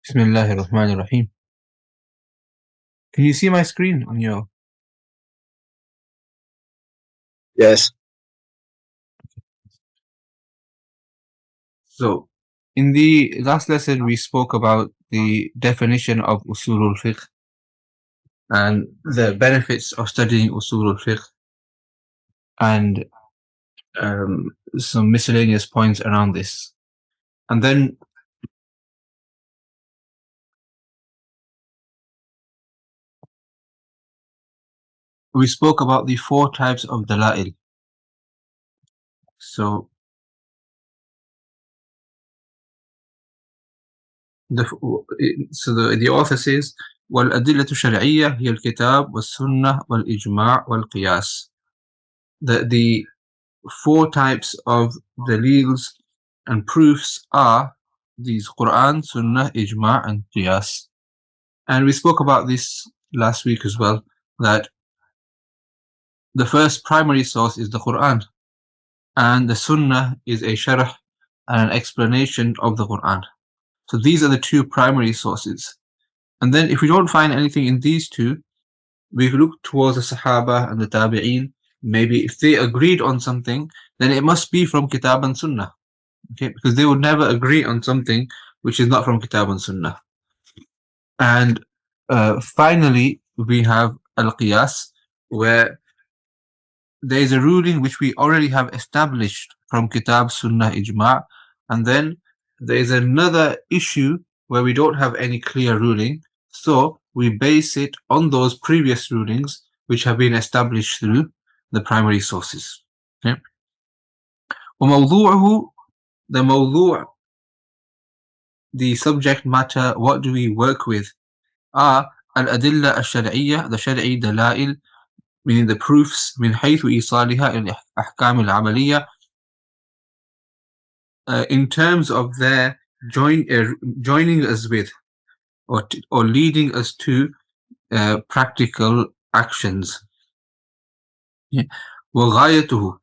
Bismillahir Rahmanir Rahim. Can you see my screen on your? Yes. So, in the last lesson, we spoke about the definition of Usoolul Fiqh and the benefits of studying Usoolul Fiqh and some miscellaneous points around this. And then we spoke about the 4 types of Dala'il. So, the author says, وَالْأَدِلَّةُ الشَّرْعِيَّةُ هِيَ الْكِتَابُ وَالسُّنَّةُ وَالْإِجْمَاعُ وَالْقِيَاسُ. The 4 types of daleels and proofs are these: Quran, Sunnah, Ijma' and Qiyas. And we spoke about this last week as well, that the first primary source is the Quran, and the Sunnah is a sharh and an explanation of the Quran. So these are the 2 primary sources. And then if we don't find anything in these 2, we look towards the Sahaba and the Tabi'een. Maybe if they agreed on something, then it must be from Kitab and Sunnah. Okay, because they would never agree on something which is not from Kitab and Sunnah. And finally, we have Al-Qiyas, where there is a ruling which we already have established from Kitab, Sunnah, Ijma', and then there is another issue where we don't have any clear ruling, so we base it on those previous rulings which have been established through the primary sources. Okay? وموضوعه, the mawdu', the subject matter, what do we work with, are al-adilla al-shar'iyya, the shar'i dalail, meaning the proofs, من حيث إيصالها إلى الأحكام العملية, in terms of their joining us with or leading us to practical actions. وغايته,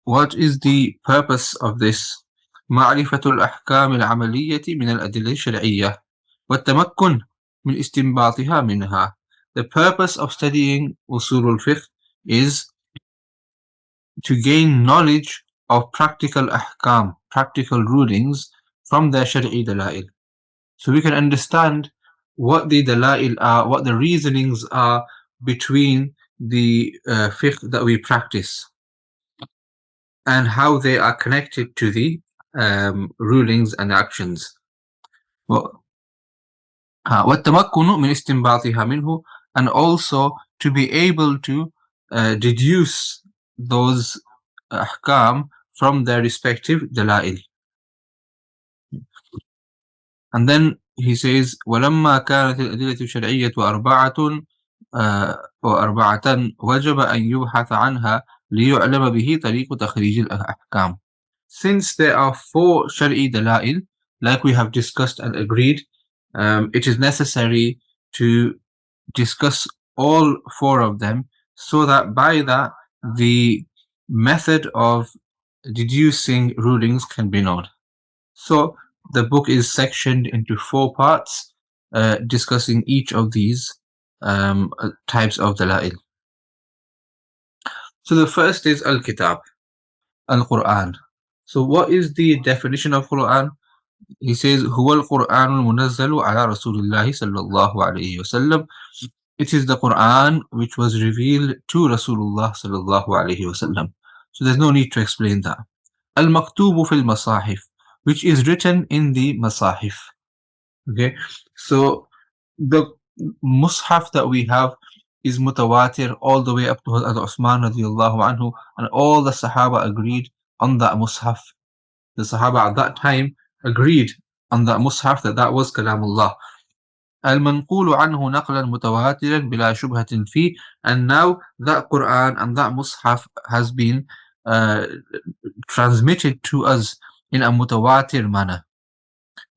what is the purpose of this? معرفة الأحكام العملية من الأدلة الشرعية والتمكن من استنباطها منها. The purpose of studying Usoolul Fiqh is to gain knowledge of practical ahkam, practical rulings from their shar'i dalail. So we can understand what the dalail are, what the reasonings are between the fiqh that we practice, and how they are connected to the rulings and actions. وَالتَّمَكُّنُ مِنْ إِسْتِنْبَاطِهَا مِنْهُ, and also to be able to deduce those ahkam from their respective dalail. And then he says, وَلَمَّا كَانَتِ الْأَدِلَّةُ الشَّرْعِيَّةُ أَرْبَعَةً وَجَبَ أَنْ يُبْحَثَ عَنْهَا لِيُعْلَمَ بِهِ طَرِيقُ تَخْرِيجِ الْأَحْكَامِ. Since there are 4 shar'i dalail, like we have discussed and agreed, it is necessary to discuss all 4 of them, so that by that the method of deducing rulings can be known. So the book is sectioned into 4 parts, discussing each of these types of dalail. So the first is Al-Kitab, Al-Quran. So what is the definition of Quran? He says, هو القرآن المنزل على رسول الله صلى الله عليه وسلم. It is the Quran which was revealed to Rasulullah صلى الله عليه وسلم. So there's no need to explain that. المكتوب في المصاحف, which is written in the Masahif. Okay, so the Mus'haf that we have is mutawatir all the way up to Hazrat Uthman radiallahu anhu, and all the Sahaba agreed on that Mus'haf. The Sahaba at that time agreed on that Mus'haf that was Kalamullah. المنقول عنه نقلا متواترا بلا شبهة فيه, and now that Quran and that Mus'haf has been transmitted to us in a mutawatir manner.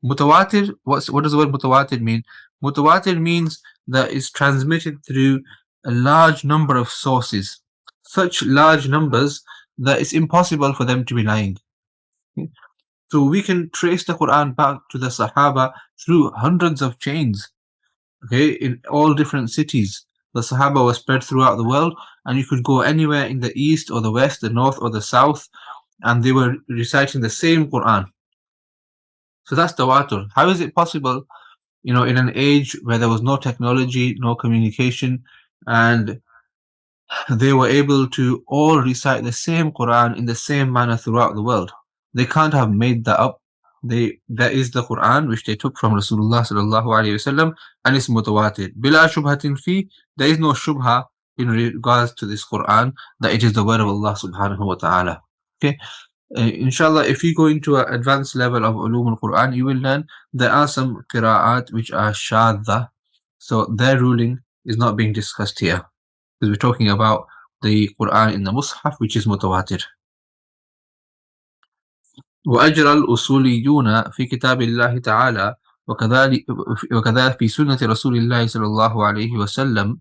Mutawatir, what does the word mutawatir mean? Mutawatir means that it's transmitted through a large number of sources, such large numbers that it's impossible for them to be lying. So So we can trace the Quran back to the Sahaba through hundreds of chains, okay, in all different cities. The Sahaba were spread throughout the world, and you could go anywhere in the east or the west, the north or the south, and they were reciting the same Quran. So that's tawatur. How is it possible, in an age where there was no technology, no communication, and they were able to all recite the same Quran in the same manner throughout the world? They can't have made that up. That is the Quran which they took from Rasulullah sallallahu alaihi wasallam, and it's mutawatir. Bila shubhatin fi, there is no shubha in regards to this Quran that it is the word of Allah subhanahu wa ta'ala. Okay. Inshallah, if you go into an advanced level of ulum al-Quran, you will learn there are some qira'at which are shadda, so their ruling is not being discussed here, because we're talking about the Quran in the Mus'haf, which is mutawatir. وأجرى الأصوليون في كتاب الله تعالى وكذلك في سنة رسول الله صلى الله عليه وسلم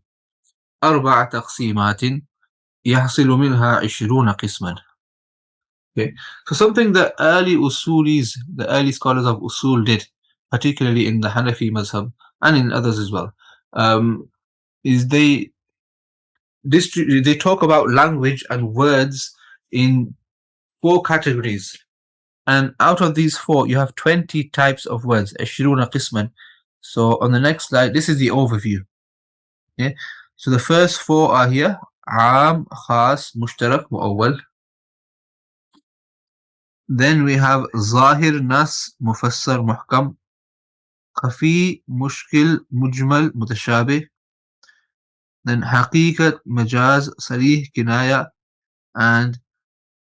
4 تقسيمات يحصل منها 20 قسما. Okay, so something that early Usulis, the early scholars of Usul did, particularly in the Hanafi mazhab and in others as well, is they talk about language and words in 4 categories. And out of these 4, you have 20 types of words, 20 qisman. So on the next slide, this is the overview. Okay? So the first 4 are here: Aam, Khas, Mushtarak, Muawwal. Then we have Zahir, Nas, Mufassar, Muhkam, Khafi, Mushkil, Mujmal, Mutashabih. Then Haqiqat, Majaz, Sarih, Kinaya, and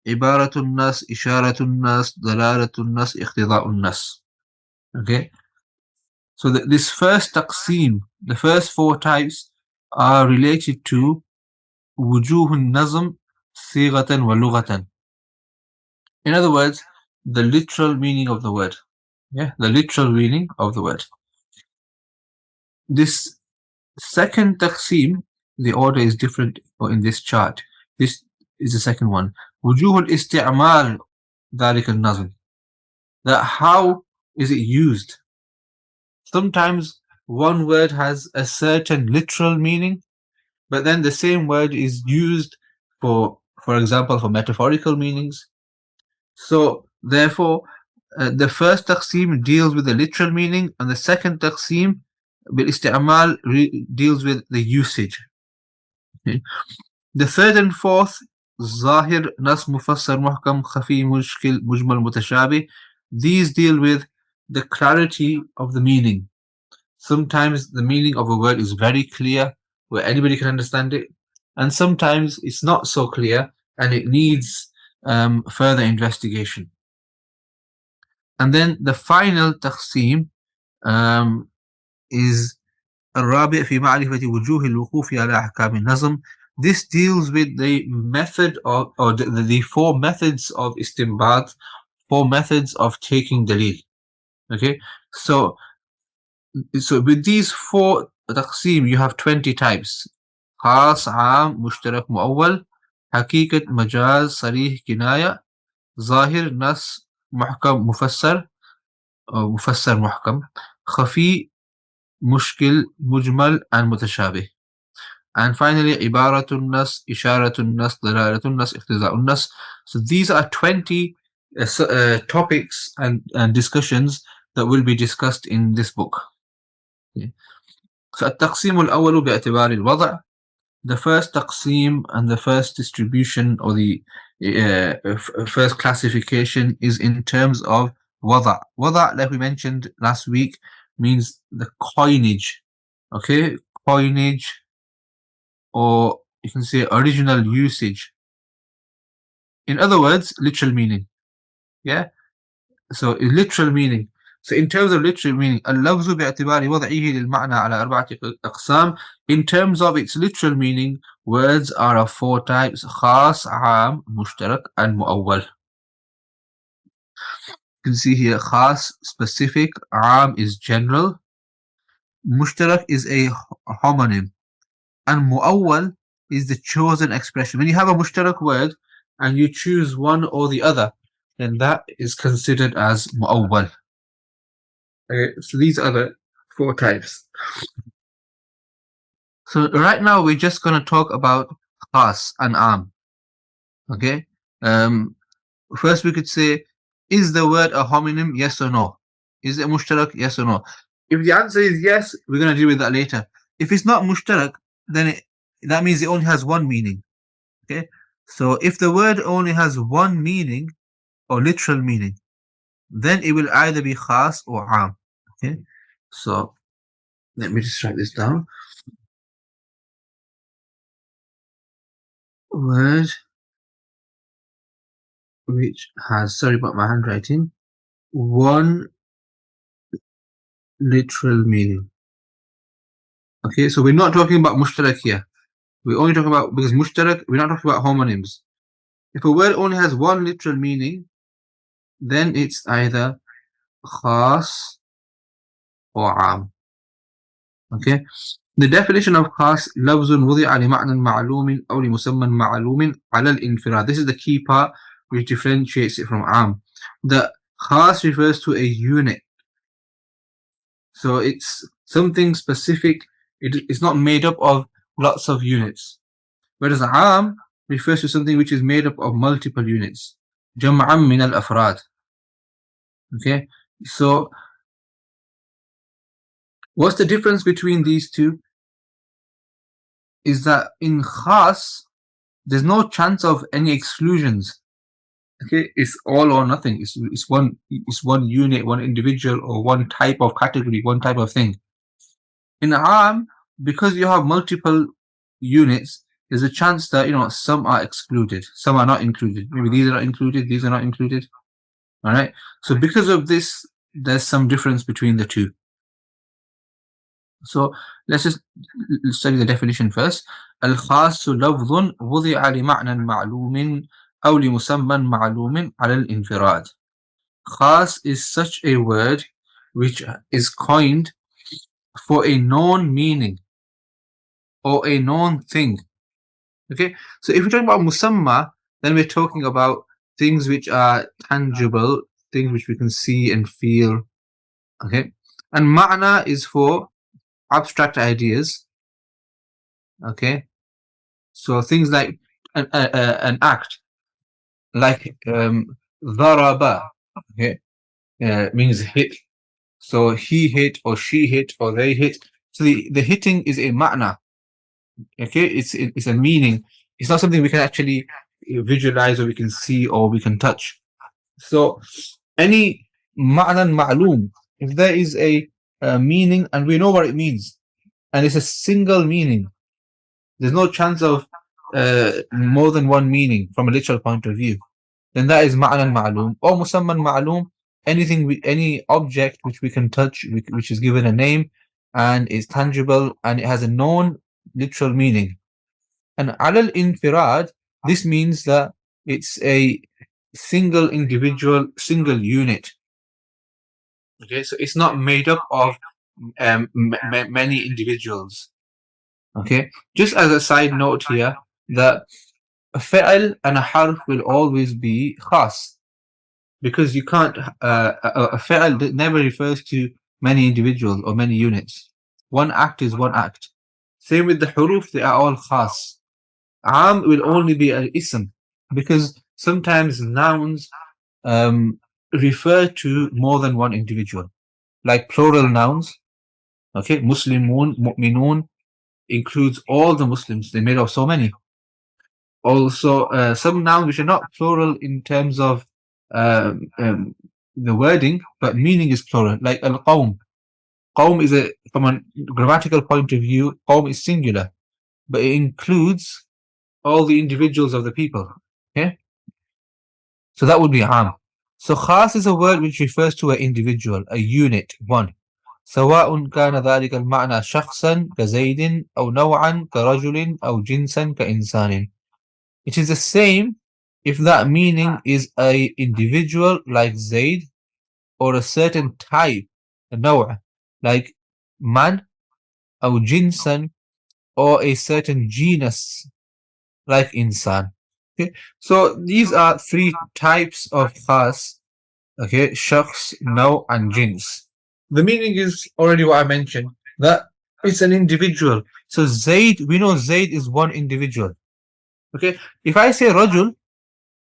Ibaratun Nas, Isharatun Nas, Dalalatun Nas, Iqtida'un Nas. Okay, so this first taqseem, the first 4 types, are related to Wujuhun Nazm, Sighatan wa Lughatan. In other words, the literal meaning of the word. Yeah, the literal meaning of the word. This second taqseem, the order is different in this chart. This is the second one. Wujuhul isti'mal dhalik al-nazm. That how is it used? Sometimes one word has a certain literal meaning, but then the same word is used for example, for metaphorical meanings. So therefore, the first taqseem deals with the literal meaning, and the second taqseem, bil isti'mal, deals with the usage. Okay. The third and fourth, Zahir, Nas, Mufassar, Muhkam, Khafi, Mushkil, Mujmal, Mutashabih, these deal with the clarity of the meaning. Sometimes the meaning of a word is very clear, where anybody can understand it, and sometimes it's not so clear and it needs further investigation. And then the final taqseem is الرابع في معرفة وجوه الوقوف على أحكام النظم. This deals with the method of, or the 4 methods of istinbat, 4 methods of taking dalil. Okay, so with these 4 taqseem, you have 20 types: Khas, Aam, Mushtarak, Muawwal, Haqiqat, Majaz, Sarih, Kinaya, Zahir, Nas, Muhkam, Mufassar, Mufassar, Muhkam, Khafi, Mushkil, Mujmal, and Mutashabih. And finally, Ibaratun Nas, Isharatun Nas, Dalalatun Nas, Iqtida'un Nas. So these are 20 topics and discussions that will be discussed in this book. Okay. So التقسيم الأول باعتبار الوضع. The first taqseem and the first distribution, or the first classification, is in terms of wada'. Wada', like we mentioned last week, means the coinage. Okay, coinage, or you can say original usage. In other words, literal meaning. Yeah, so literal meaning. So in terms of literal meaning, اللفظ باعتبار وضعه للمعنى على 4 أقسام. In terms of its literal meaning, words are of 4 types: خاص, عام, مشترك, and مؤول. You can see here, خاص, specific, عام is general, مشترك is a homonym, and مؤول is the chosen expression. When you have a mushtarak word and you choose one or the other, then that is considered as mu'awwal. Okay, so these are the 4 types. So right now we're just going to talk about khas and am. Okay. First we could say, is the word a homonym? Yes or no? Is it mushtarak? Yes or no? If the answer is yes, we're going to deal with that later. If it's not mushtarak, then that means it only has one meaning. Okay. So if the word only has one meaning or literal meaning, then it will either be khas or am. Okay. So let me just write this down. Word which has, sorry about my handwriting, one literal meaning. Okay, so we're not talking about mushtarak here. We're only talking about, because mushtarak, we're not talking about homonyms. If a word only has one literal meaning, then it's either khas or am. Okay, the definition of khas, لفظ وضع لمعنى معلوم أو لمسمى معلوم على الانفراد. This is the key part which differentiates it from am. The khas refers to a unit. So it's something specific. It's not made up of lots of units. Whereas am refers to something which is made up of multiple units. جمعا من الأفراد. Okay, so what's the difference between these two? Is that in khas, there's no chance of any exclusions. Okay, it's all or nothing. It's one unit, one individual, or one type of category, one type of thing. In am, because you have multiple units, there's a chance that some are excluded, some are not included. Maybe these are not included, these are not included. All right. So because of this, there's some difference between the two. So let's just study the definition first. الخاص لفظ وضع لمعنى معلوم أو لمسمى معلوم على الانفراد. Khas is such a word which is coined for a known meaning or a known thing. Okay, so if we're talking about musamma, then we're talking about things which are tangible, things which we can see and feel. Okay, and ma'na is for abstract ideas. Okay, so things like an act, like dharaba, okay, means hit. So he hit, or she hit, or they hit. So the hitting is a ma'na. Okay, it's a meaning. It's not something we can actually visualize, or we can see, or we can touch. So any ma'nan ma'loom, if there is a meaning and we know what it means, and it's a single meaning, there's no chance of more than one meaning from a literal point of view, then that is ma'nan ma'loom. Or musamman ma'loom, any object which we can touch, which is given a name and is tangible and it has a known literal meaning. And alal infirad, this means that it's a single individual, single unit. Okay, so it's not made up of many individuals. Okay, just as a side note here, that a fi'al and a harf will always be khas, because you can't, a fi'al never refers to many individuals or many units. One act is one act. Same with the huruf, they are all khas. Am will only be an ism, because sometimes nouns refer to more than one individual, like plural nouns. Okay, Muslimun, Mu'minun includes all the Muslims. They're made of so many. Also, some nouns which are not plural in terms of the wording, but meaning is plural, like al-qawm. Qawm is from a grammatical point of view, qawm is singular, but it includes all the individuals of the people. Okay, so that would be am. So khas is a word which refers to an individual, a unit, one. سواء كان ذلك المعنى شخصا كزيد أو نوعا كرجل أو جنسا كإنسان. It is the same if that meaning is a individual like Zaid, or a certain type, a نوع, like man, أو جنسا, or a certain genus like insan. Okay, so these are three types of khas. Okay, shakhs, naw, and jins. The meaning is already what I mentioned, that it's an individual. So Zaid, we know Zaid is one individual. Okay, if I say rajul,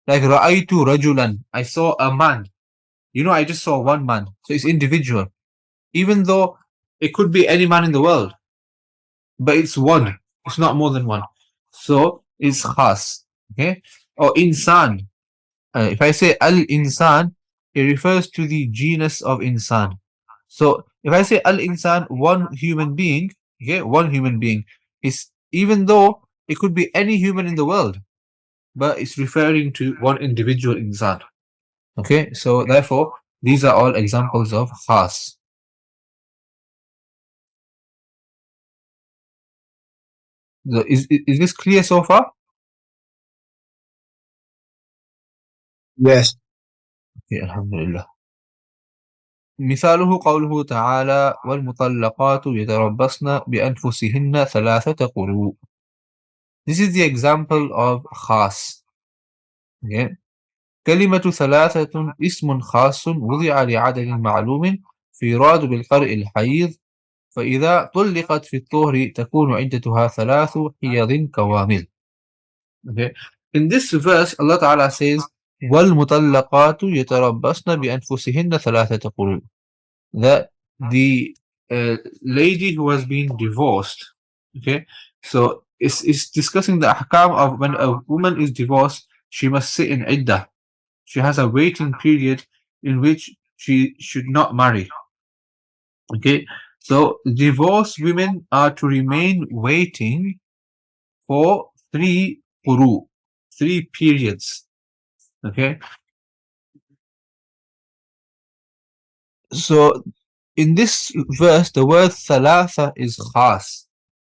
like ra'aytu rajulan, I saw a man. I just saw one man. So it's individual. Even though it could be any man in the world, but it's one. It's not more than one. So it's khas. Okay, or insan. If I say al-insan, it refers to the genus of insan. So if I say al-insan, one human being, okay, one human being, is, even though it could be any human in the world, but it's referring to one individual insan. Okay, so therefore, these are all examples of khas. Is this clear so far? Yes. Okay, alhamdulillah. مثاله قوله تعالى والمطلقات يتربصن بأنفسهن ثلاثة قروء. This is the example of خاص. Okay. كلمة ثلاثة اسم خاص وضع لعدد معلوم فيراد بالقرء الحيض، فإذا طلقت في الطهر تكون عدتها ثلاث حيض كوامل. Okay. In this verse, Allah Ta'ala says, وَالْمُطَلَّقَاتُ يَتَرَبَّصْنَ بِأَنفُسِهِنَّ ثَلَاثَةَ قُرُوءٍ, that the lady who has been divorced, okay, so it's discussing the ahkam of when a woman is divorced, she must sit in iddah. She has a waiting period in which she should not marry. Okay, so divorced women are to remain waiting for three periods. Okay, so in this verse, the word thalatha is khas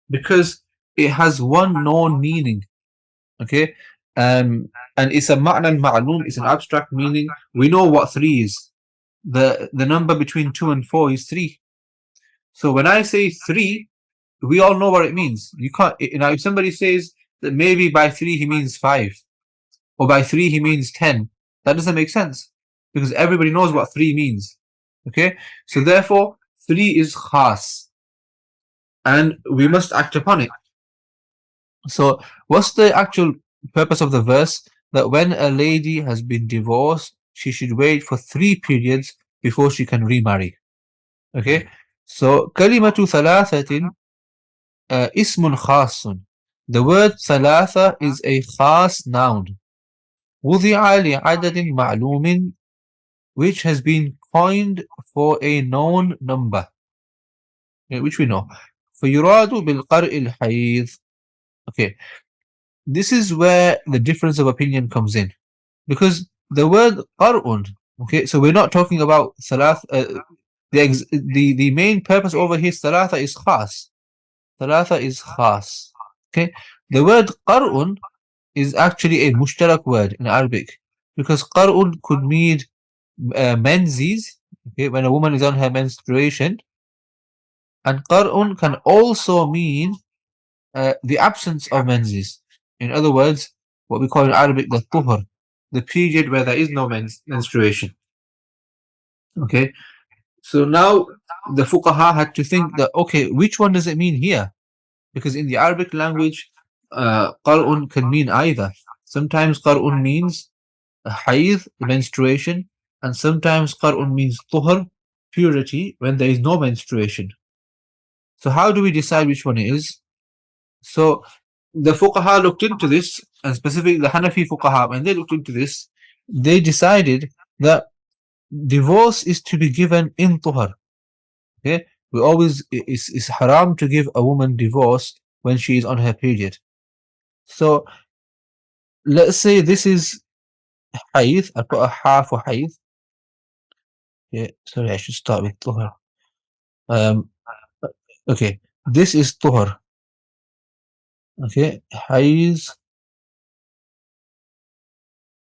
because it has one known meaning. Okay, and it's a ma'na ma'lum, it's an abstract meaning. We know what three is. The number between 2 and 4 is 3. So when I say 3, we all know what it means. You can't, if somebody says that maybe by 3 he means 5, or by 3 he means 10, that doesn't make sense because everybody knows what 3 means. Okay, so therefore 3 is khas and we must act upon it. So what's the actual purpose of the verse? That when a lady has been divorced, she should wait for 3 periods before she can remarry. Okay, so kalimatu thalathatin ismun khasun. The word thalatha is a khas noun. وضع لعدد معلوم, which has been coined for a known number, which we know. فيراد بالقرء الحيض. Okay, this is where the difference of opinion comes in, because the word qar'un, okay, so we're not talking about thalath. The main purpose over here, thalatha is khas. Thalatha is khas. Okay, the word qar'un is actually a mushtarak word in Arabic, because qar'un could mean menses, okay, when a woman is on her menstruation, and qar'un can also mean the absence of menses. In other words, what we call in Arabic the tuhur, the period where there is no menstruation. Okay, so now the fuqaha had to think that, okay, which one does it mean here? Because in the Arabic language, qar'un can mean either. Sometimes qar'un means hayd, menstruation, and sometimes qar'un means tuhur, purity, when there is no menstruation. So how do we decide which one it is? So the fuqaha looked into this, and specifically the Hanafi fuqaha, when they looked into this, they decided that divorce is to be given in tuhar. Okay, we always, it's haram to give a woman divorce when she is on her period. So let's say this is hayd. I put a ha for hayd. Yeah, sorry, I should start with tuhar. Okay, this is tuhar. Okay, hayd,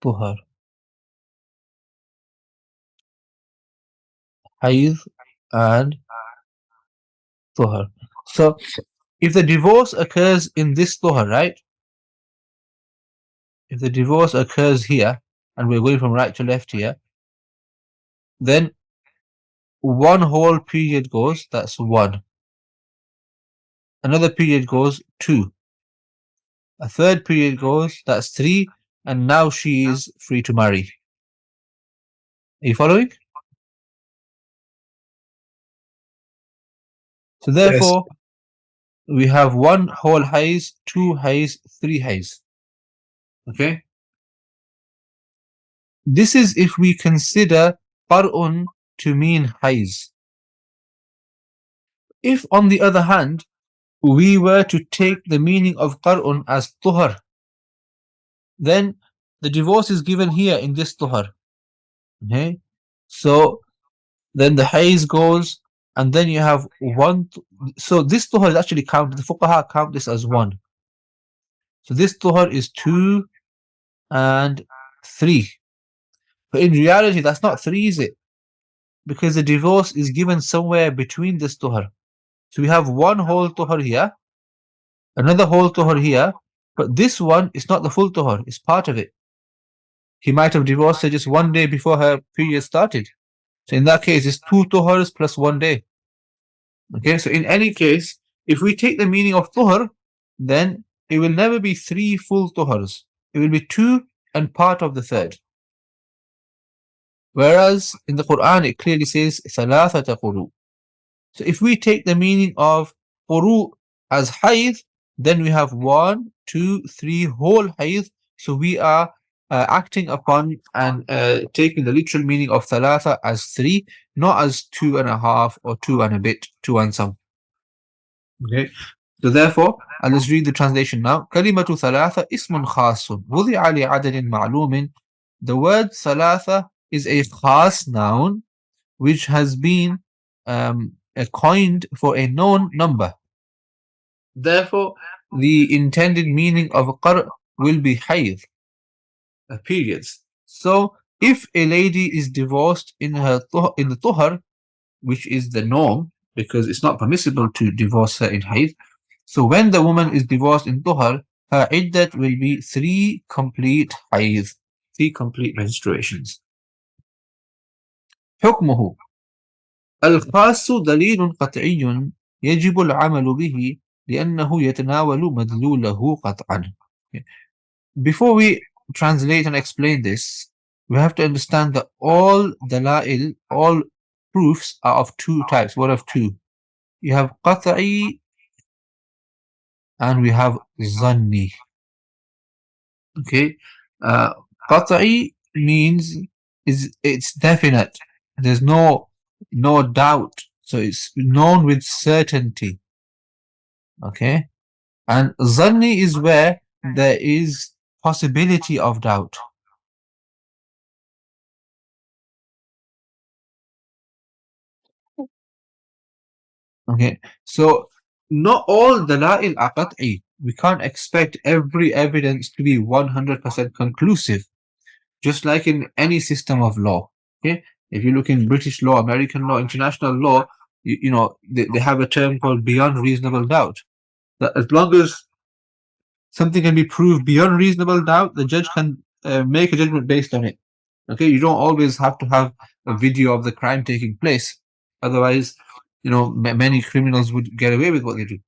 tuhar, hayd, and tuhar. So, if the divorce occurs in this tuhar, right? if the divorce occurs here, and we're going from right to left here, then one whole period goes, that's 1. Another period goes, 2. A third period goes, that's 3, and now she is free to marry. Are you following? So therefore, we have 1 whole hays, 2 hays, 3 hays. Okay? This is if we consider qar'un to mean hays. If, on the other hand, we were to take the meaning of qar'un as tuhar, then the divorce is given here in this tuhar. Okay? So then the hays goes, and then you have 1. So this tuhar is actually counted, the fuqaha count this as 1. So this tuhar is 2 and 3. But in reality, that's not 3, is it? Because the divorce is given somewhere between this tuhar. So we have 1 whole tuhar here, another whole tuhar here, but this one is not the full tuhar, it's part of it. He might have divorced her just 1 day before her period started. So in that case, it's 2 tuhars plus 1 day. Okay, so in any case, if we take the meaning of tuhar, then it will never be 3 full tuhars. It will be 2 and part of the third. Whereas in the Quran, it clearly says ثلاثة قروء. So if we take the meaning of quru as hayd, then we have 1, 2, 3 whole hayd. So we are acting upon and taking the literal meaning of thalatha as 3, not as 2.5 or 2 and a bit, 2 and some. Okay. So therefore, let's read the translation now. Kalimatu thalatha ismun khasun wudi'a li adadin ma'lumin. The word thalatha is a khas noun which has been coined for a known number. Therefore, the intended meaning of qar' will be hayd, periods. So, if a lady is divorced in the tuhar, which is the norm, because it's not permissible to divorce her in hayd, so when the woman is divorced in tuhar, her iddat will be 3 complete hayd, 3 complete menstruations. حكمه الخاص دليل قطعي يجب العمل به لأنه يتناول مدلوله قطعا. Before we translate and explain this, we have to understand that all dalail, all proofs are of 2 types, one of 2. You have qat'i and we have zanni. Okay, qat'i means it's definite. There's no doubt. So it's known with certainty. Okay, and zanni is where there is possibility of doubt. Okay, so not all dalail are qat'i. We can't expect every evidence to be 100% conclusive, just like in any system of law. Okay, if you look in British law, American law, international law, you know they have a term called beyond reasonable doubt. That as long as something can be proved beyond reasonable doubt, the judge can make a judgment based on it. Okay, you don't always have to have a video of the crime taking place. Otherwise, you know, many criminals would get away with what they do.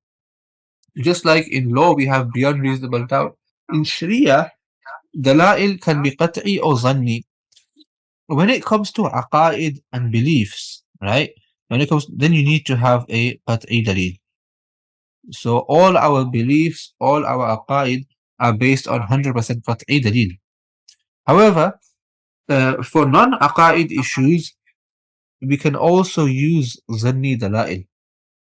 Just like in law, we have beyond reasonable doubt. In Sharia, dalail can be qat'i or zanni. When it comes to aqaid and beliefs, right? Then you need to have a qat'i dalil. So all our beliefs, all our aqaid are based on 100% qat'i dalil. However, for non-aqaid issues, we can also use zanni dalail.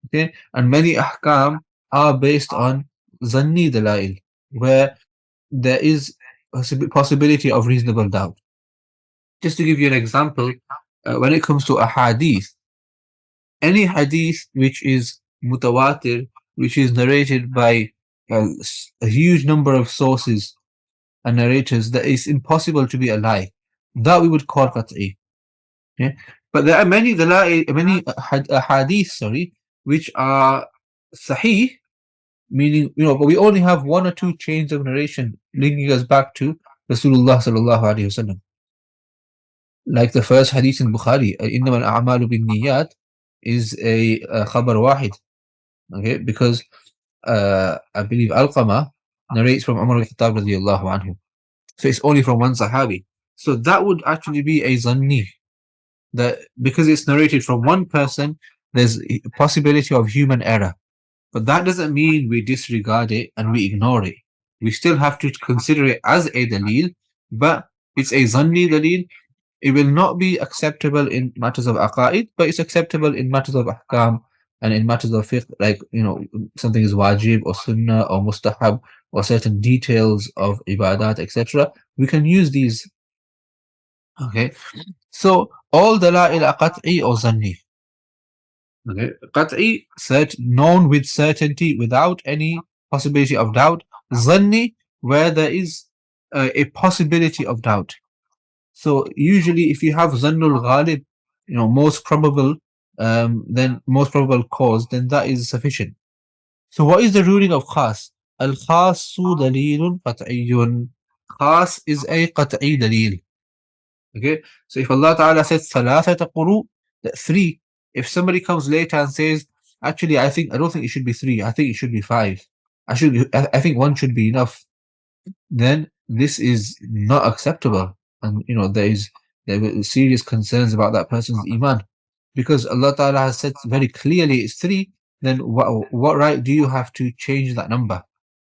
Okay, and many ahkam are based on zanni dalail, where there is a possibility of reasonable doubt. Just to give you an example, when it comes to a hadith, any hadith which is mutawatir, which is narrated by a huge number of sources and narrators, that is impossible to be a lie, that we would call qat'i. Okay? But there are many hadith, which are sahih, meaning, but we only have one or two chains of narration linking us back to Rasulullah sallallahu alaihi wasallam. Like the first hadith in Bukhari, إِنَّمَا الْأَعْمَالُ بِالنِّيَّاتِ is a khabar wahid, okay, because I believe Alqama narrates from Umar al-Khattab radiyallahu anhu. So it's only from one Sahabi. So that would actually be a zanni. That because it's narrated from one person, there's a possibility of human error. But that doesn't mean we disregard it and we ignore it. We still have to consider it as a dalil, but it's a zanni dalil. It will not be acceptable in matters of aqaid, but it's acceptable in matters of ahkam and in matters of fiqh, like, something is wajib or sunnah or mustahab or certain details of ibadat, etc. We can use these. Okay, so all dalail are qat'i or zanni. Okay, qat'i, known with certainty without any possibility of doubt. Zanni, where there is a possibility of doubt. So usually if you have zannul ghalib, most probable, then most probable cause, then that is sufficient. So what is the ruling of khas? Al-khasu dalilun qat'iyyun. Khas is a qat'i dalil. Okay, so if Allah Ta'ala says thalathata quru, that 3, if somebody comes later and says, actually I don't think it should be 3, I think it should be 5, I think 1 should be enough, then this is not acceptable, and there are serious concerns about that person's iman, because Allah Ta'ala has said very clearly it's 3. Then what right do you have to change that number?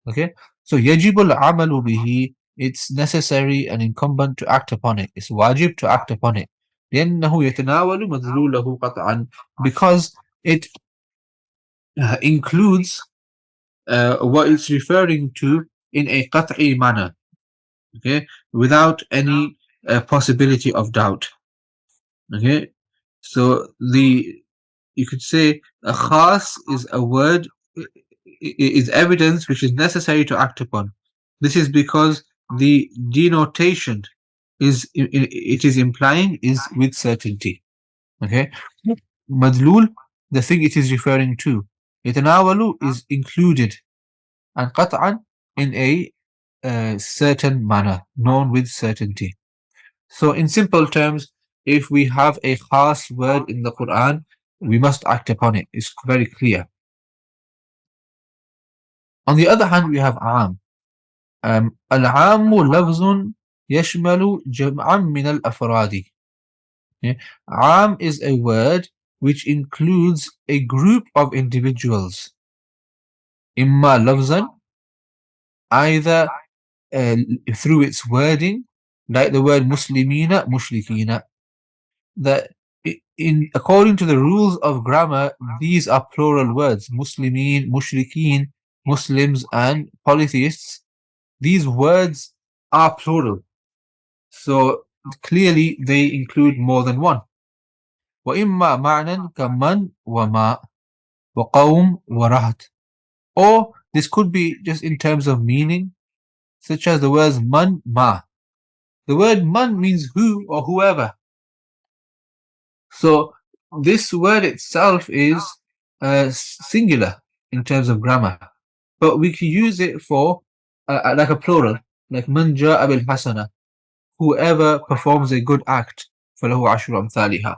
Okay, so yajibul amalu bihi, it's necessary and incumbent to act upon it. It's wajib to act upon it. لأنه يتناول مدلوله قطعا, because it includes what it's referring to in a qat'i manner, okay, without any possibility of doubt. Okay, so you could say a khas is a word, is evidence which is necessary to act upon. This is because the denotation it is implying is with certainty. Okay, madlul, the thing it is referring to. Yatanawalu is included, and qat'an in a certain manner, known with certainty. So in simple terms, if we have a khas word in the Quran, we must act upon it. It's very clear. On the other hand, we have am. Al-amu lafzun yashmalu jam'an min al-afradi. Am is a word which includes a group of individuals. Imma lafzan, either through its wording, like the word muslimina, mushrikina, that according to the rules of grammar, these are plural words. Muslimin, mushrikeen, Muslims, and polytheists. These words are plural. So clearly they include more than one. وَإِمَّا مَعْنًا كَمَنْ وَمَا وَقَوْمْ وَرَهْتْ. Or this could be just in terms of meaning, such as the words man, ma. The word man means who or whoever. So this word itself is singular in terms of grammar, but we can use it for like a plural, like man ja'a bil hasana, whoever performs a good act, falahu ashru amthaliha.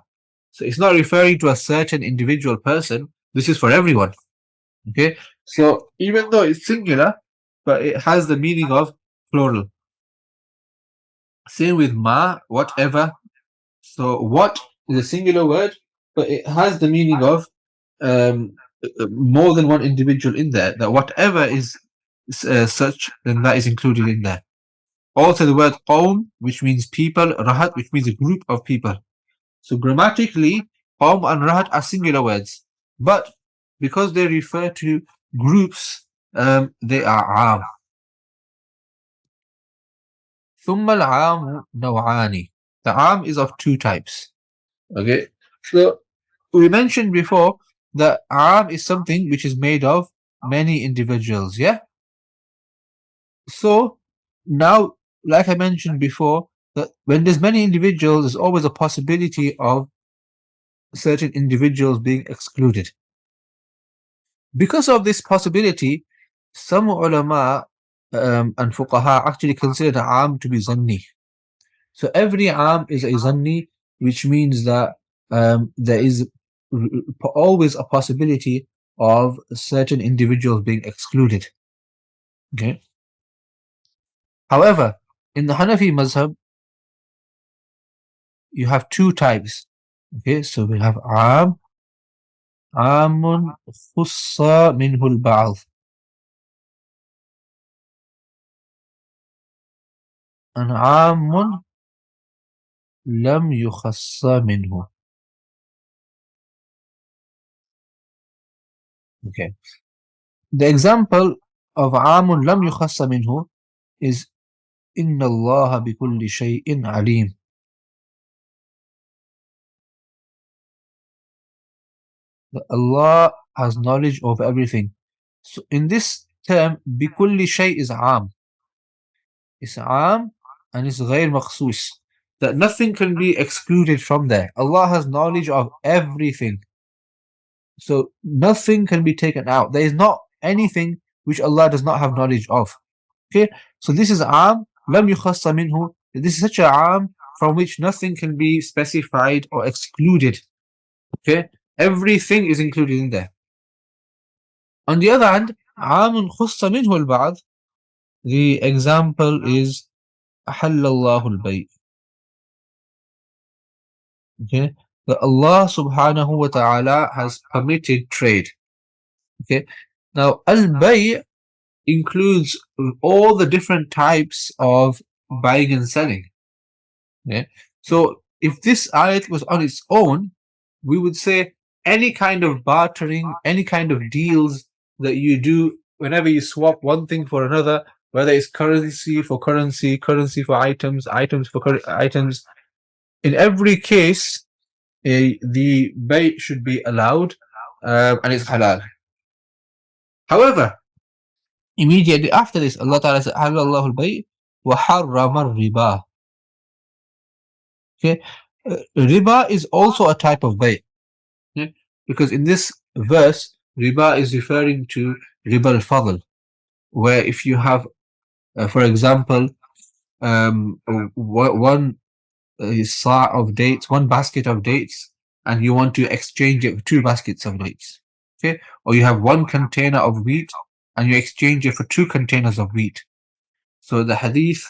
So it's not referring to a certain individual person. This is for everyone. Okay, so even though it's singular, but it has the meaning of plural. Same with ma, whatever. So what is a singular word, but it has the meaning of more than one individual in there. That whatever is such, then that is included in there. Also the word qawm, which means people, rahat, which means a group of people. So grammatically, qawm and rahat are singular words, but because they refer to groups, they are am. ثم العام نوعان. The am is of 2 types. Okay, so we mentioned before that am is something which is made of many individuals. Yeah. So now, like I mentioned before, that when there's many individuals, there's always a possibility of certain individuals being excluded. Because of this possibility, some ulama and fuqaha actually consider the am to be zanni. So every am is a zanni, which means that there is always a possibility of certain individuals being excluded. Okay. However, in the Hanafi mazhab, you have two types. Okay, so we have amun khussa minhu al-ba'd, and amun lam yukhassa minhu. Okay. The example of amun lam yukhassa minhu is inna Allah bi kulli shay'in alim. Allah has knowledge of everything. So in this term, bi kulli shay is am. It's am and it's ghayr makhsus. That nothing can be excluded from there. Allah has knowledge of everything. So nothing can be taken out. There is not anything which Allah does not have knowledge of. Okay, so this is am, lam yukhassa minhu. This is such a am from which nothing can be specified or excluded. Okay, everything is included in there. On the other hand, amun khussa minhu al-ba'd. The example is ahallallahu al-bay'. Okay, that Allah subhanahu wa ta'ala has permitted trade. Okay, now al-bay' includes all the different types of buying and selling. Okay, so if this ayat was on its own, we would say any kind of bartering, any kind of deals that you do whenever you swap one thing for another, whether it's currency for currency, currency for items, items for items, in every case, the bay should be allowed and it's halal. However, immediately after this, Allah Ta'ala said, Halallahu al-bay' wa harrama riba. Okay, riba is also a type of bay. Okay? Because in this verse, riba is referring to riba al-fadl, where if you have, for example, one sa' of dates, one basket of dates, and you want to exchange it for two baskets of dates. Okay, or you have one container of wheat and you exchange it for two containers of wheat. So the hadith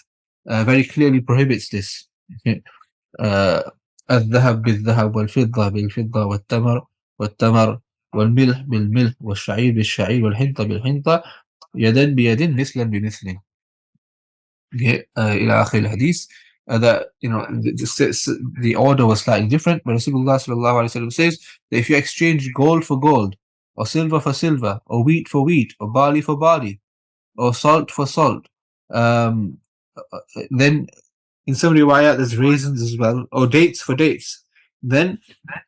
very clearly prohibits this. Okay? الذهب بالذهب والفضة بالفضة والتمر والتمر والملح بالملح والشعير بالشعير والحنطة بالحنطة يدا بيد مثلا بمثل. إلى آخر الحديث. That the order was slightly different, but Rasulullah sallallahu alaihi wasallam says that if you exchange gold for gold, or silver for silver, or wheat for wheat, or barley for barley, or salt for salt, then in some riwayat there's raisins as well, or dates for dates, then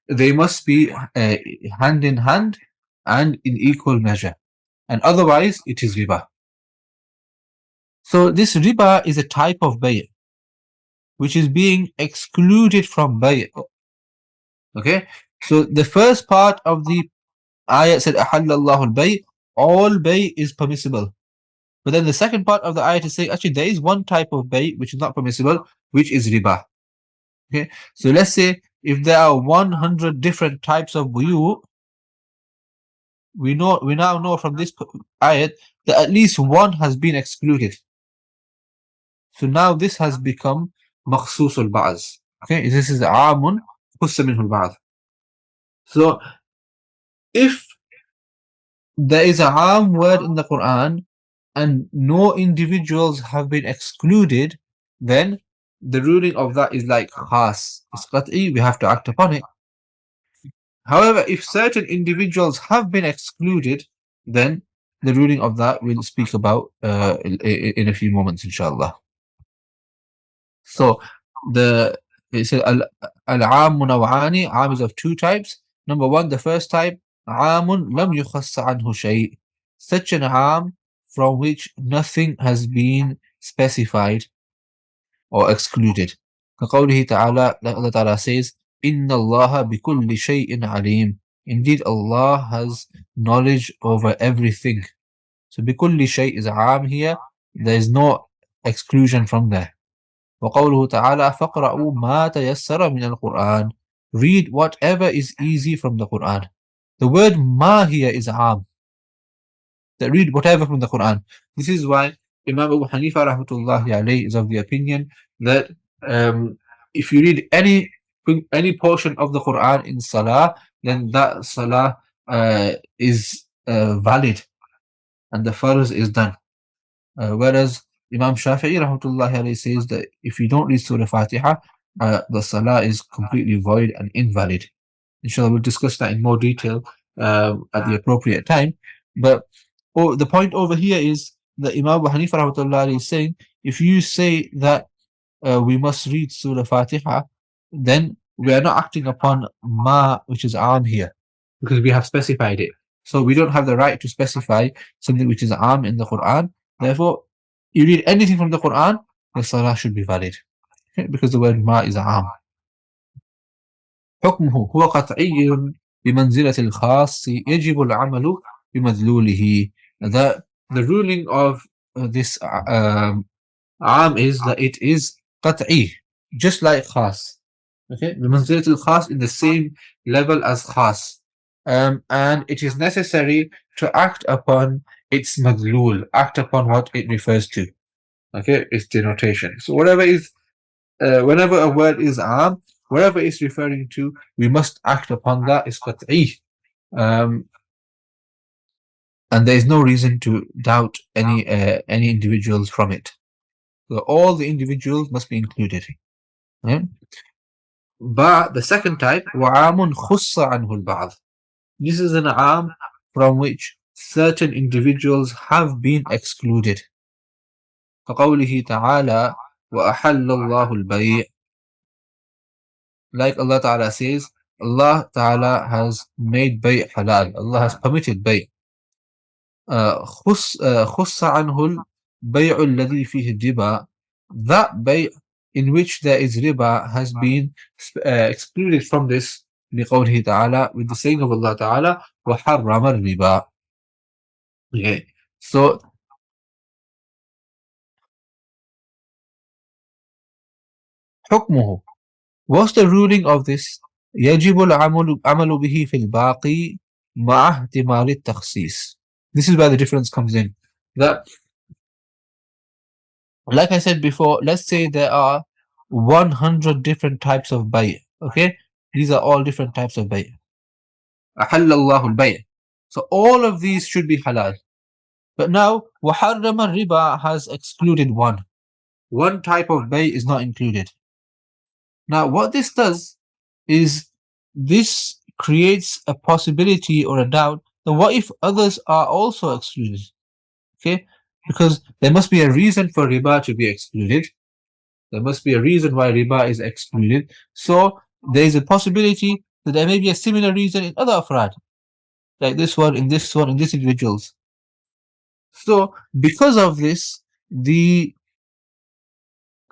they must be hand in hand and in equal measure, and otherwise it is riba. So this riba is a type of bay' which is being excluded from bay'. Okay, so the first part of the ayat said ahallallahu al-bay', all bay' is permissible. But then the second part of the ayat is saying actually there is one type of bay' which is not permissible, which is riba. Okay, so let's say if there are 100 different types of buyu, we now know from this ayat that at least one has been excluded. So now this has become makhsus al-ba'z. Okay, this is amun khussa minhu al-ba'z. So if there is a am word in the Quran and no individuals have been excluded, then the ruling of that is like khas. It's qat'i, we have to act upon it. However, if certain individuals have been excluded, then the ruling of that we'll speak about in a few moments, inshallah. So it says al-aam naw'ani, aam is of two types. Number one, the first type, aamun lam yukhassa anhu shay', such an aam from which nothing has been specified or excluded. كقوله تعالى, Allah Ta'ala says, إِنَّ اللَّهَ بِكُلِّ شَيْءٍ عَلِيمٍ. Indeed, Allah has knowledge over everything. So بكل شيء is عام here. There is no exclusion from there. وقوله تعالى فقرأوا ما تيسر من القرآن. Read whatever is easy from the Quran. The word ma here is عام. That read whatever from the Quran. This is why Imam Abu Hanifa rahmatullahi alayhi is of the opinion that if you read any portion of the Quran in Salah, then that Salah is valid and the farz is done. Whereas Imam Shafi'i rahmatullahi alayhi says that if you don't read Surah Fatiha, the Salah is completely void and invalid. Inshallah, we'll discuss that in more detail at the appropriate time. But the point over here is that Imam Abu Hanifa rahmatullahi alayhi is saying, if you say that we must read Surah Fatiha, then we are not acting upon ma, which is am here, because we have specified it. So we don't have the right to specify something which is am in the Quran. Therefore, you read anything from the Quran, the salah should be valid, okay? Because the word ma is am. حكمه هو قطعي بمنزلة الخاص يجب العمل بمدلوله. The ruling of this عام is that it is قطعي, just like khas. Okay, بمنزلة الخاص, in the same level as khas. And it is necessary to act upon its madlul, act upon what it refers to. Okay, its denotation. So whatever is, whenever a word is am, whatever it's referring to, we must act upon that is qat'i. And there is no reason to doubt any individuals from it. So all the individuals must be included. Okay? But the second type, وَعَامٌ خُصَّ عَنْهُ الْبَعْضِ. This is an am from which certain individuals have been excluded. كقوله تعالى وَأَحَلَّ اللَّهُ الْبَيْعَ. Like Allah Ta'ala says, Allah Ta'ala has made bay' halal. Allah has permitted bay'. خُصَّ عَنْهُ الْبَيْعُ الَّذِي فِيهِ الرِّبَى. That bay' in which there is riba has been excluded from this, بقوله تعالى, with the saying of Allah Ta'ala, وَحَرَّمَ الرِّبَى. Okay. So حكمه, what's the ruling of this? يجب العمل به في الباقي مع احتمال التخصيص. This is where the difference comes in. That, like I said before, let's say there are 100 different types of bay'. Okay, these are all different types of bay'. أحل الله البيع. So all of these should be halal. But now وحرم الربا has excluded one. One type of bay' is not included. Now what this does is this creates a possibility or a doubt that what if others are also excluded? Okay, because there must be a reason for riba to be excluded. There must be a reason why riba is excluded. So there is a possibility that there may be a similar reason in other afrad, like this one, in this one, in these individuals. So because of this, the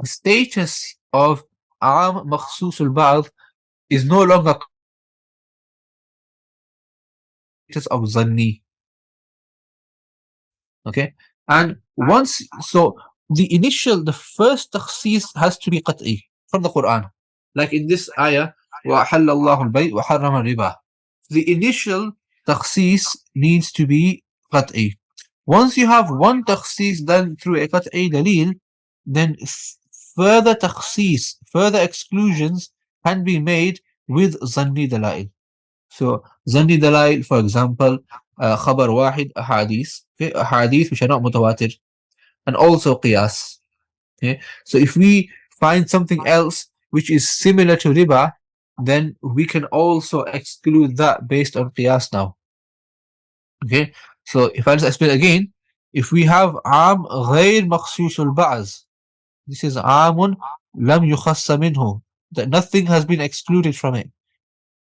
status of am makhsus al-ba'd is no longer status of zanni. Okay, and once, so the first takhsis has to be qat'i from the Quran, like in this ayah, وَأَحَلَّ اللَّهُ الْبَيْعَ وَحَرَّمَ الرِّبَى. The initial takhsis needs to be qat'i. Once you have one takhsis done through a qat'i dalil, then further takhsis, further exclusions can be made with zanni dalail. So zanni dalail, for example, khabar wahid, ahadith, okay, ahadith which are not mutawatir, and also qiyas. Okay, so if we find something else which is similar to riba, then we can also exclude that based on qiyas now. Okay, so if I just explain again, if we have am غير مخصوص البعض, this is amun lam yukhassa minhu, that nothing has been excluded from it.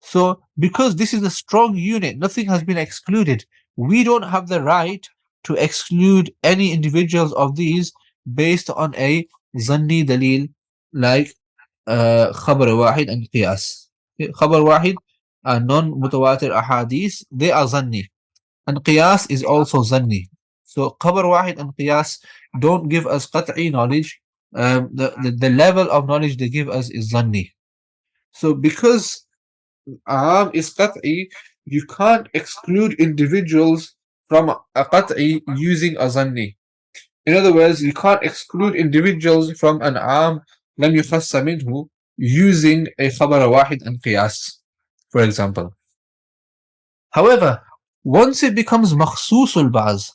So because this is a strong unit, nothing has been excluded, we don't have the right to exclude any individuals of these based on a zanni dalil like khabar wahid and qiyas. Khabar wahid are non-mutawatir ahadith, they are zanni. And qiyas is also zanni. So Khabar Wahid and Qiyas don't give us Qat'i knowledge. The level of knowledge they give us is Zanni. So because is Qat'i, you can't exclude individuals from a Qat'i using a Zanni. In other words, you can't exclude individuals from an lam yukhassa minhu using a Khabar Wahid and Qiyas, for example. However, once it becomes makhsusul ba'az,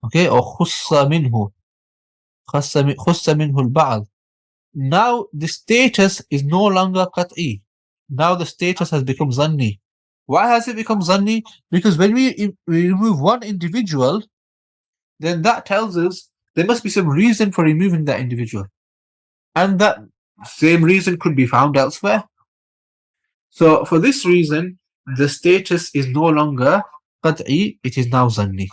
okay, or khussa minhu, khussa minhu al-ba'ad, now the status is no longer qat'i. Now the status has become zanni. Why has it become zanni? Because when we remove one individual, then that tells us there must be some reason for removing that individual. And that same reason could be found elsewhere. So for this reason, the status is no longer qat'i, it is now zanni.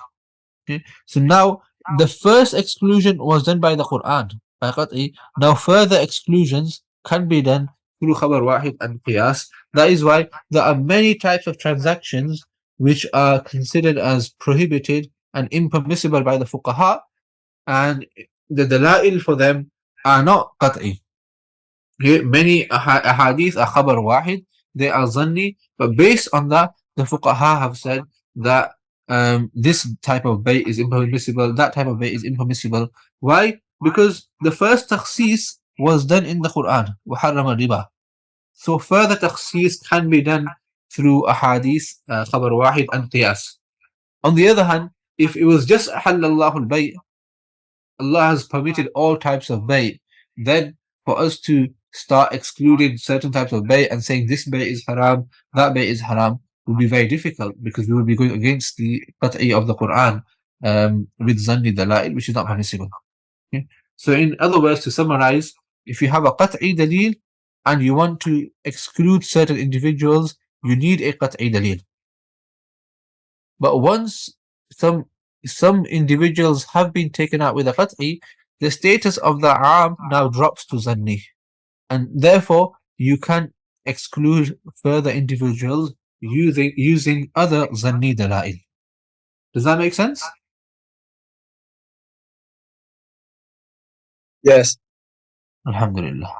Okay? So now the first exclusion was done by the Quran, by qat'i. Now further exclusions can be done through khabar wahid and qiyas. That is why there are many types of transactions which are considered as prohibited and impermissible by the fuqaha, and the dalail for them are not qat'i. Okay? Many ahadith are khabar wahid, they are zanni, but based on that, the fuqaha have said that this type of bay is impermissible, that type of bay is impermissible. Why? Because the first takhsis was done in the Quran, وَحَرَّمَ riba. So further takhsis can be done through ahadith, khabar wahid and qiyas. On the other hand, if it was just halallahu al-bay', Allah has permitted all types of bay, then for us to start excluding certain types of bay and saying this bay is haram, that bay is haram, will be very difficult, because we will be going against the qat'i of the Quran with zanni dalail, which is not permissible. Okay? So in other words, to summarize, if you have a qat'i dalil and you want to exclude certain individuals, you need a qat'i dalil. But once some individuals have been taken out with a qat'i, the status of the aam now drops to zanni, and therefore you can exclude further individuals using other zanni dalail. Does that make sense? Yes. Alhamdulillah.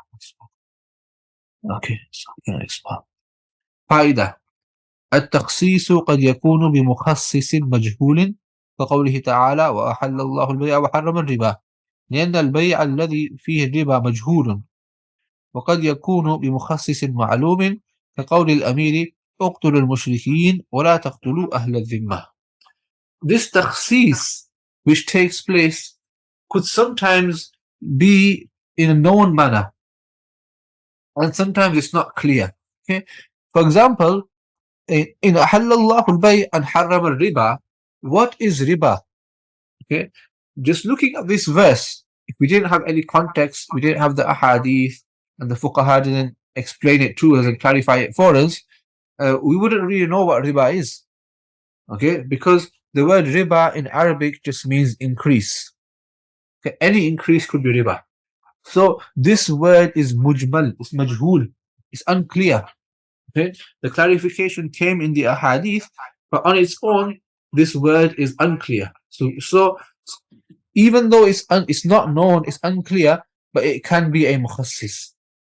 Okay, so we can expand. فائدة: التخصيص قد يكون بمخصص مجهول كقوله تعالى وأحل الله البيع وحرم الربا، لأن البيع الذي فيه الربا مجهول. وقد يكون بمخصص معلوم كقول الأمير اقتلوا المشركين ولا تقتلوا أهل الذمة. This takhsis which takes place could sometimes be in a known manner, and sometimes it's not clear. Okay? For example, in Ahallallahu al-bay' and Harram al-riba, what is riba? Okay? Just looking at this verse, if we didn't have any context, we didn't have the ahadith, and the fuqaha didn't explain it to us and clarify it for us, we wouldn't really know what riba is. Okay? Because the word riba in Arabic just means increase. Okay? Any increase could be riba. So this word is mujmal, it's majhul, it's unclear. Okay? The clarification came in the ahadith, but on its own, this word is unclear. So even though it's not known, it's unclear, but it can be a mukhassis.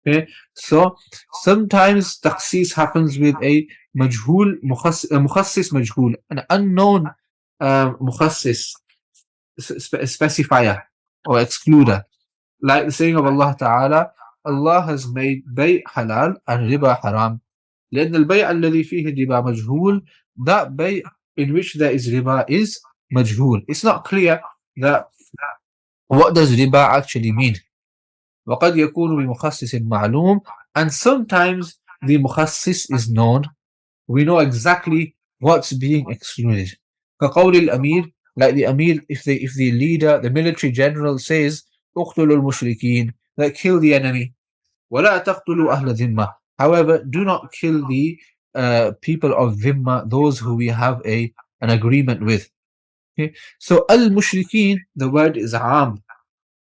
Okay? So sometimes takhsis happens with a majhul, mukhassis majhul, an unknown mukhassis, specifier or excluder. Like the saying of Allah Ta'ala, Allah has made bay' halal and riba haram. لأن البيع الذي فيه الربا مجهول, that bay' in which there is riba is majhul. It's not clear that what does riba actually mean. وقد يكون بمخصص معلوم, and sometimes the mukhassis is known. We know exactly what's being excluded. كقول الأمير, like the Amir, if the leader, the military general says اقتلوا المشركين, like kill the enemy. ولا تقتلوا أهل ذمة. However, do not kill the people of Dhimma, those who we have an agreement with. Okay? So al-mushrikeen, the word is aam.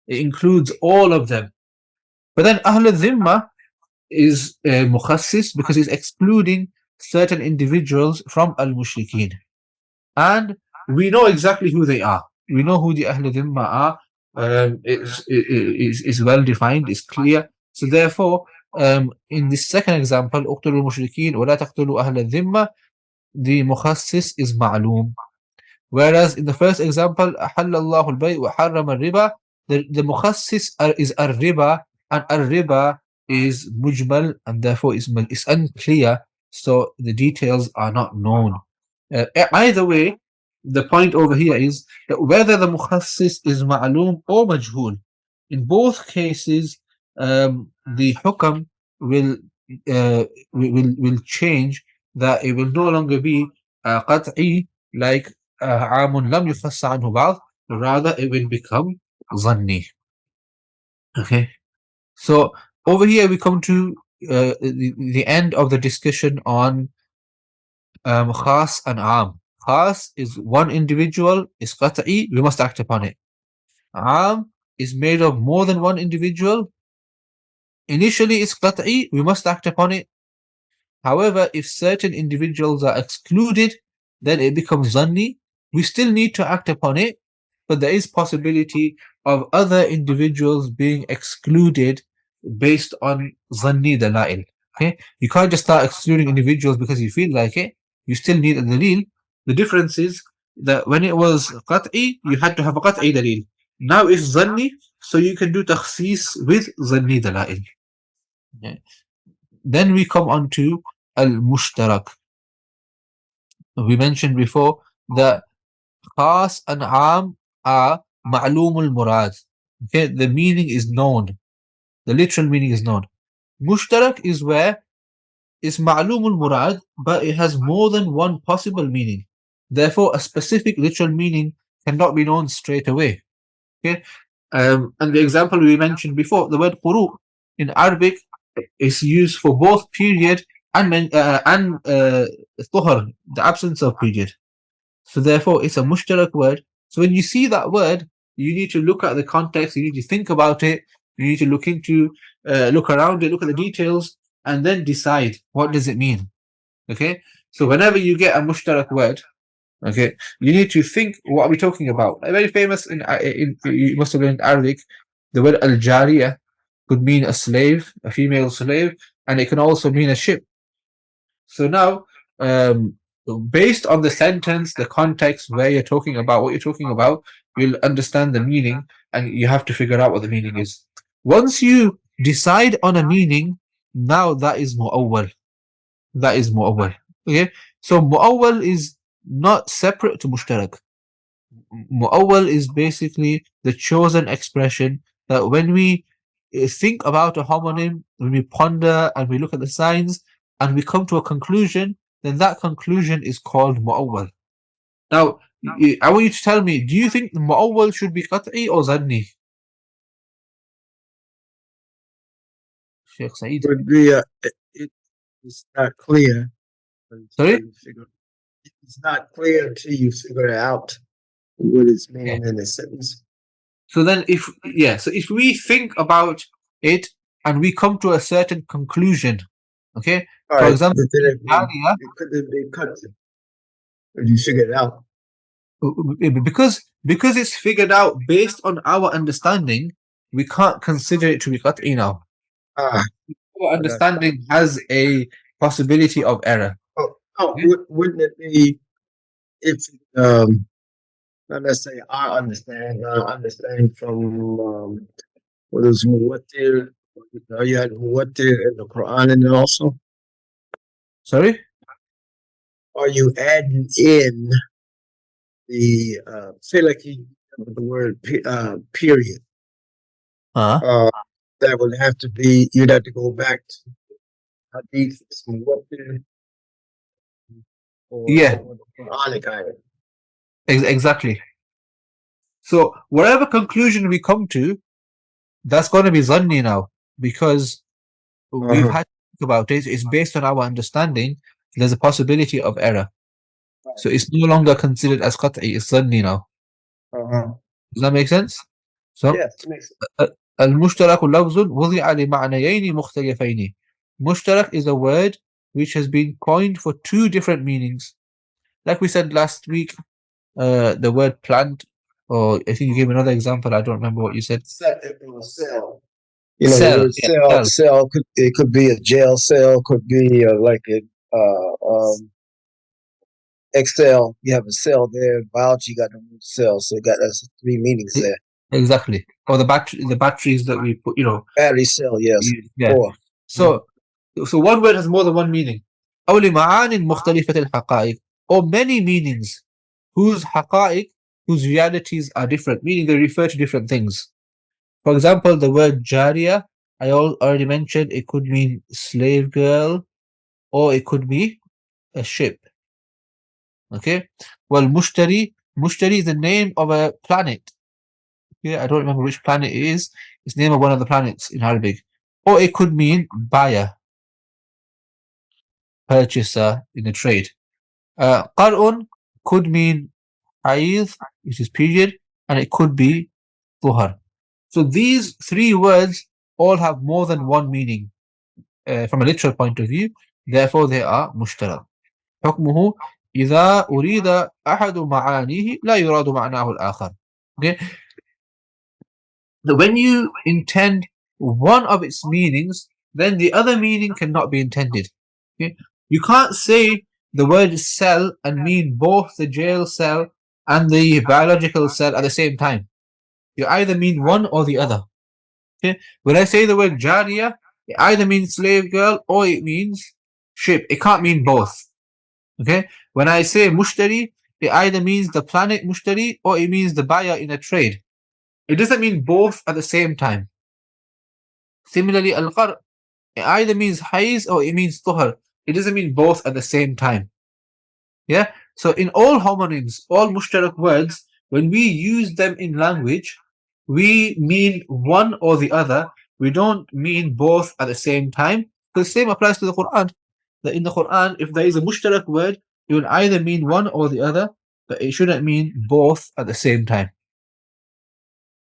It includes all of them. But then Ahl al-Dhimma is mukhassis because it's excluding certain individuals from al-mushrikeen. And we know exactly who they are. we know who the Ahl Dhimma are. Is well defined, is clear. So therefore, in this second example, اقتلوا المشركين ولا تقتلوا أهل الذمة, the mukhassis is ma'loom. Whereas in the first example, أحل الله البيع وحرم الربا, the mukhassis is الربا, and الربا is mujmal, and therefore is unclear, so the details are not known. Either way, the point over here is that whether the mukhassis is ma'loom or majhul, in both cases, the hukam will change, that it will no longer be qat'i, like عام لم يخص عنه بعض, rather it will become zanni. Okay, so over here we come to the end of the discussion on khas and am. Khas is one individual, is qat'i, we must act upon it. Am is made of more than one individual. Initially it's qat'i, we must act upon it. However, if certain individuals are excluded, then it becomes zanni. We still need to act upon it, but there is possibility of other individuals being excluded based on zanni dalail. Okay, you can't just start excluding individuals because you feel like it. You still need a dalil. The difference is that when it was qat'i, you had to have a qat'i dalil. Now it's zanni, so you can do takhsis with zanni dalail. Okay. Then we come on to al-mushtarak. We mentioned before that khas and am are ma'loomul murad. Okay, the meaning is known. The literal meaning is known. Mushtarak is where it's ma'loomul murad, but it has more than one possible meaning. Therefore, a specific literal meaning cannot be known straight away. Okay, and the example we mentioned before, the word quru in Arabic is used for both period and tuhar, the absence of period. So therefore, it's a mushtarak word. So when you see that word, you need to look at the context, you need to think about it, you need to look around it, look at the details, and then decide what does it mean. Okay, so whenever you get a mushtarak word, okay, you need to think, what are we talking about? Very famous in you must have learned Arabic, the word al-jariyah could mean a slave, a female slave, and it can also mean a ship. So now, based on the sentence, the context, where you're talking about, what you're talking about, you'll understand the meaning, and you have to figure out what the meaning is. Once you decide on a meaning, now that is mu'awwal. That is mu'awwal. Okay, so mu'awwal is not separate to mushtarak. Mu'awwal is basically the chosen expression that when we think about a homonym, when we ponder and we look at the signs and we come to a conclusion, then that conclusion is called mu'awwal. Now, I want you to tell me, do you think the mu'awwal should be qat'i or zanni? Sheikh Saeed. Would be it's not clear. Sorry? It's not clear until you figure out what it's meaning in a sentence. So then if we think about it and we come to a certain conclusion, okay? All For right, example, it couldn't be cut. You figure it out. Because it's figured out based on our understanding, we can't consider it to be qat'i now. Our understanding has a possibility of error. Wouldn't it be if let's say our understanding from what is muwatir? You had muwatir in the Quran and also. Sorry? Are you adding in the say like the word period? That would have to be, you'd have to go back to hadith muwatir. Yeah. Exactly. So whatever conclusion we come to, that's going to be zanni now, because we've had to think about it. It's based on our understanding. There's a possibility of error. So it's no longer considered as qat'i, it's zanni now. Does that make sense? So, yes, it makes sense. المشترك لفظ وضع لمعنيين مختلفين. Mushtarak is a word which has been coined for two different meanings. Like we said last week, the word plant Or I think you gave another example. I don't remember what you said. Cell. You know, the Cell. word Yeah, cell. cell. Cell could be a jail cell. Could be like a Excel. You have a cell there. Biology got the word cell, so that's three meanings there. Exactly. Or the batteries that we put, Battery cell, yes. yeah. Four. So one word has more than one meaning. أو لمعان مختلفة الحقائق, or many meanings whose حقائق, whose realities are different, meaning they refer to different things. For example, the word jariya, I already mentioned, it could mean slave girl, or it could be a ship. Okay. Well, mushtari is the name of a planet. Yeah, I don't remember which planet it is. It's the name of one of the planets in Arabic. Or it could mean buyer, purchaser in a trade. Qar'un could mean Hayd, which is period, and it could be Tuhar. So these three words all have more than one meaning from a literal point of view. Therefore, they are mushtarak. حكمه إذا أريد أحد معانيه لا يراد معناه الآخر. Okay? When you intend one of its meanings, then the other meaning cannot be intended. Okay? You can't say the word cell and mean both the jail cell and the biological cell at the same time. You either mean one or the other. Okay? When I say the word jariya, it either means slave girl or it means ship. It can't mean both. Okay? When I say mushtari, it either means the planet mushtari or it means the buyer in a trade. It doesn't mean both at the same time. Similarly, al-qar, it either means haiz or it means tuhar. It doesn't mean both at the same time. Yeah? So in all homonyms, all mushtarak words, when we use them in language, we mean one or the other. We don't mean both at the same time. The same applies to the Quran. That in the Quran, if there is a mushtarak word, it will either mean one or the other, but it shouldn't mean both at the same time.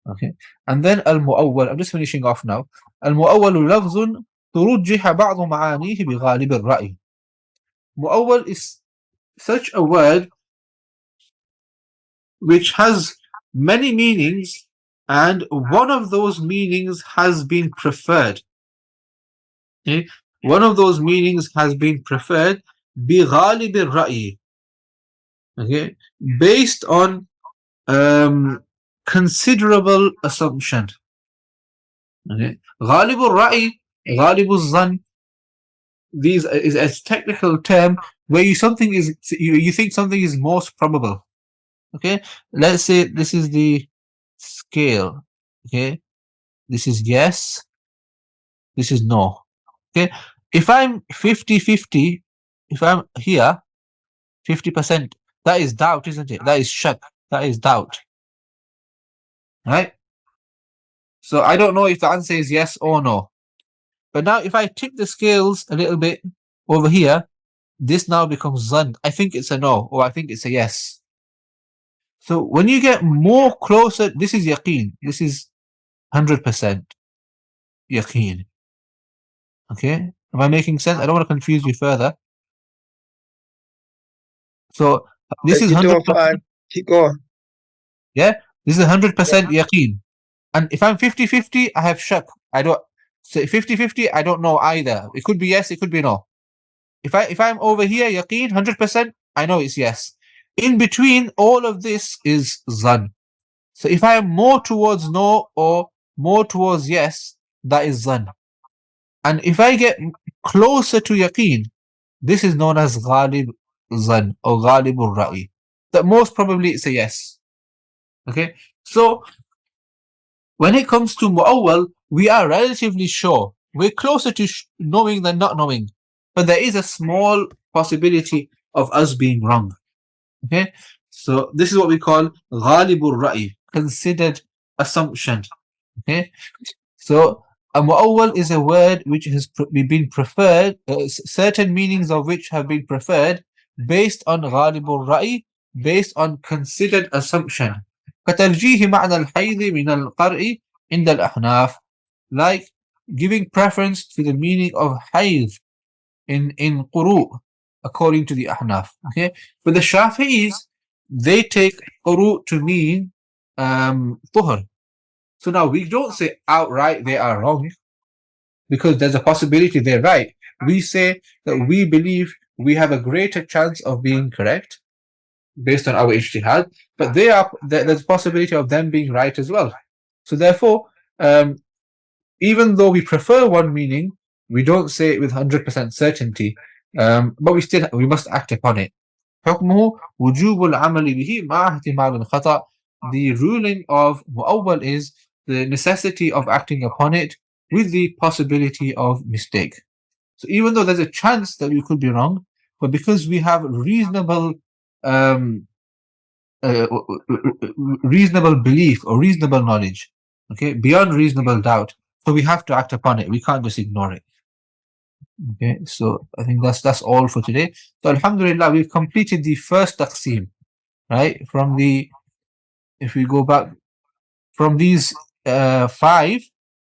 Okay. And then al-mu'awwal, I'm just finishing off now. Al-mu'awwal lafzun turujjiha ba'du ma'anihi bi ghalib al-ra'i. Mu'awwal is such a word which has many meanings, and one of those meanings has been preferred. Okay? One of those meanings has been preferred bi ghalib al-ra'i. Okay? Based on considerable assumption. Okay? Ghalib al-ra'i, ghalib al-zan, these is a technical term where you think something is most probable. Okay, let's say this is the scale. Okay, this is yes, this is no. Okay, if I'm 50-50, if I'm here 50%, that is doubt, isn't it? That is shak, that is doubt, right? So I don't know if the answer is yes or no. But now if I tip the scales a little bit over here, this now becomes zan. I think it's a no, or I think it's a yes. So when you get more closer, this is yaqeen. This is 100% yaqeen. Okay? Am I making sense? I don't want to confuse you further. So this is You're 100%. doing fine. Keep going. Yeah? This is 100% yaqeen. And if I'm 50-50, I have shak. I don't. So 50-50, I don't know either. It could be yes, it could be no. If I'm over here, yaqeen, 100%, I know it's yes. In between all of this is zan. So if I am more towards no or more towards yes, that is zan. And if I get closer to yaqeen, this is known as ghalib zan or ghalibul ra'i. That most probably it's a yes. Okay, so when it comes to mu'awwal, we are relatively sure. We're closer to knowing than not knowing. But there is a small possibility of us being wrong. Okay, so this is what we call ghalibul ra'i, considered assumption. Okay, so a mu'awwal is a word which has been preferred, certain meanings of which have been preferred based on ghalibul ra'i, based on considered assumption. كترجيح معنى الحيض من القرء عند الأحناف, like giving preference to the meaning of hayd in quru, according to the ahnaf. Okay, but the Shafi'is, they take quru to mean Tuhur. So now we don't say outright they are wrong, because there's a possibility they're right. We say that we believe we have a greater chance of being correct based on our ijtihad, but there's a possibility of them being right as well. So therefore, even though we prefer one meaning, we don't say it with 100% certainty, but we must act upon it. حكمه وجوب العمل به مع احتمال الخطأ. The ruling of mu'awwal is the necessity of acting upon it with the possibility of mistake. So even though there's a chance that we could be wrong, but because we have reasonable reasonable belief or reasonable knowledge, okay, beyond reasonable doubt, so we have to act upon it. We can't just ignore it. Okay, so I think that's all for today. So alhamdulillah, we've completed the first taqseem, right? If we go back from these 5,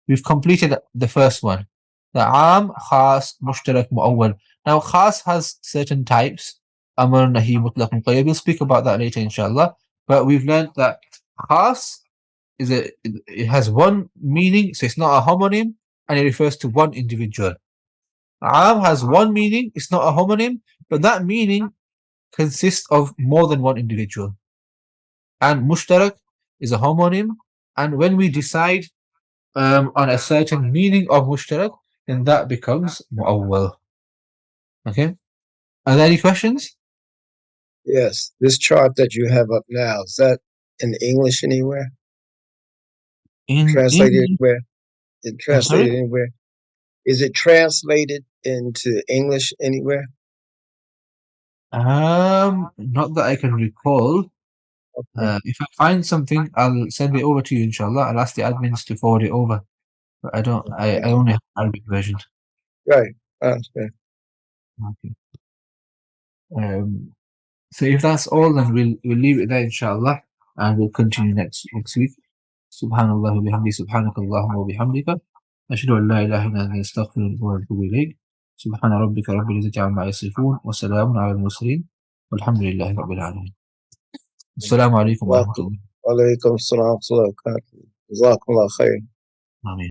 we've completed the first one, the am, khas, mushtarak, mu'awwal. Now khas has certain types, amr, nahi, mutlaq, muqayyad. We'll speak about that later inshallah, but we've learned that khas it has one meaning, so it's not a homonym, and it refers to one individual. Am has one meaning, it's not a homonym, but that meaning consists of more than one individual. And mushtarak is a homonym, and when we decide on a certain meaning of mushtarak, then that becomes mu'awwal. Okay? Are there any questions? Yes. This chart that you have up now, is that in English anywhere? Translated anywhere? Translated anywhere? Is it translated into English anywhere? Not that I can recall. Okay. If I find something, I'll send it over to you, inshallah. I'll ask the admins to forward it over. But I only have Arabic version. Right. Okay. So if that's all, then we'll leave it there, inshallah, and we'll continue next week. Subhanallah wa bihamdi, subhanakallahumma wa bihamdika, ashhadu an la ilaha illa anta astaghfiruka wa atubu ilayk. Subhana rabbika rabbil izzati amma yasifun, wa salamun ala al-mursalin, walhamdulillahi rabbil alamin. Assalamu alaikum wa rahmatullah. Wa alaikum assalam wa rahmatullah wa barakatuh. Jazakumullah khair. Ameen.